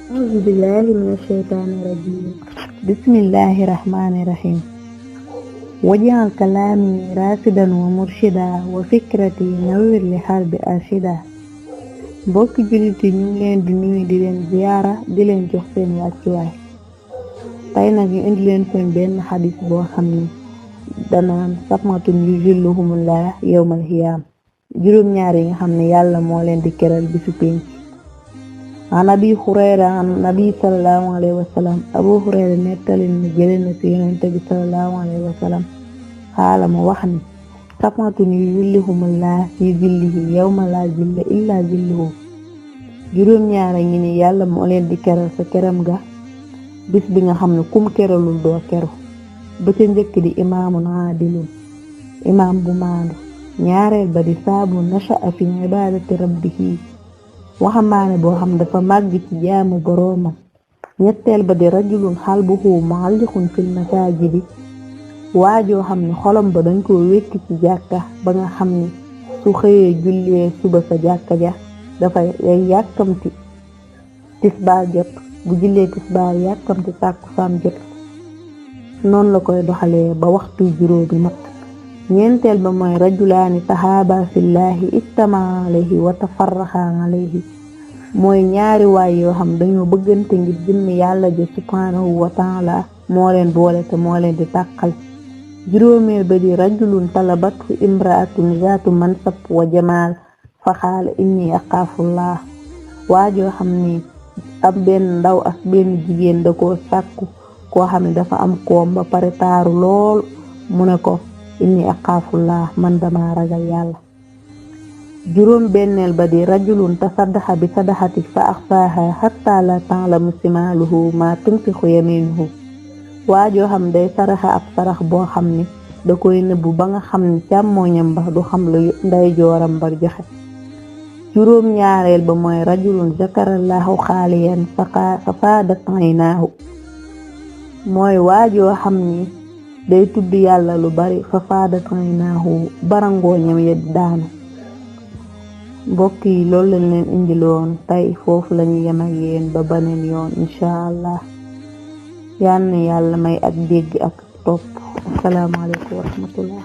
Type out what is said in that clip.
أعوذ بالله من الشيطان الرجيم. بسم الله الرحمن الرحيم. واجعل كلامي راشدا ومرشدا وفكرتي nawwir li qalbi arshida. mbokki jullit yi ñu ngi leen di nuyu di leen ziyaara di leen jox seen wàccuwaay. tey nag ñu indi leen seen benn xadis boo xam ni danaan sab'atun yuzilluhumullah yawmal qiyaam, juróom-ñaar yi nga xam ne yàlla moo leen di keral bisu penc. an abi hurayra an nabi sallallahu alayhi wa sallam, abu hurayra nettali na jële na ci yonent bi sallallahu alayhi wa sallam xaala mu wax ni sab'atun yuzilluhumullah fi zillihi yawma la zilla illa zilluhu, juróom-ñaar ngi ni yàlla moo leen di keral sa keram ga bis bi nga xam ne kum keralul doo keru. ba ca njëkk di imaamun aadilun, imaam bu maandu. ñaareel ba di saabu nasha'a fi ibadati rabbihi, waxambaane boo xam dafa màgg ci jaamu boroomam. ñetteel ba di rajulun qalbuhu mu'alliqun fil masaajidi, waajoo xam ne xolam ba dañ koo wekk ci jàkka ba nga xam ni su xëyee jullee suba sa jàkka ja dafay yàkkamti tisbaar jot, bu jullee tisbaar yàkkamti tàkkusaan jot. noonu la koy doxalee ba waxtu juróomi mat. ñeenteel ba mooy rajulaani tahaaba fillahi ijtama alayhi wa tafarraqa alayhi, mooy ñaari waay yoo xam dañoo bëggante ngir jëmmi yàlla ji subhanahu wa taala moo leen boole te moo leen di tàqal. juróomeel ba di rajulun talabatu imraatun zaatu mansab wa jamaal fa qaala inni axaafullah, waajoo xam ni ab benn ndaw ak benn jigéen da koo sàkku, koo xam ne dafa am koom ba pare taaru lool, mu ne ko inni axaafullah, man dama ragal yàlla. juróom benneel ba di rajulun tasaddaqa bi sadaqati fa axfaaha hatta la ta'lamu simaaluhu ma tunfiqu yaminuhu, waajoo xam day saraxa ab sarax boo xam ni da koy nëbbu ba nga xam ni càmmooñam ba du xam lu ndeyjooram ba joxe. juróom ñaareel ba mooy rajulun zakarallahu xaaliyan fa faadat aynaahu, mooy waajoo xam ni day tudd yàlla lu bari fa faadat aynaahu, barangooñam ya daanu. mbokk yi loolu lañ leen indiloon tey, foofu lañu yem ak yéen ba baneen yoon incha allah. yal na yàlla may ak dégg ak topp. asalaamaaleykum wa rahmatullah.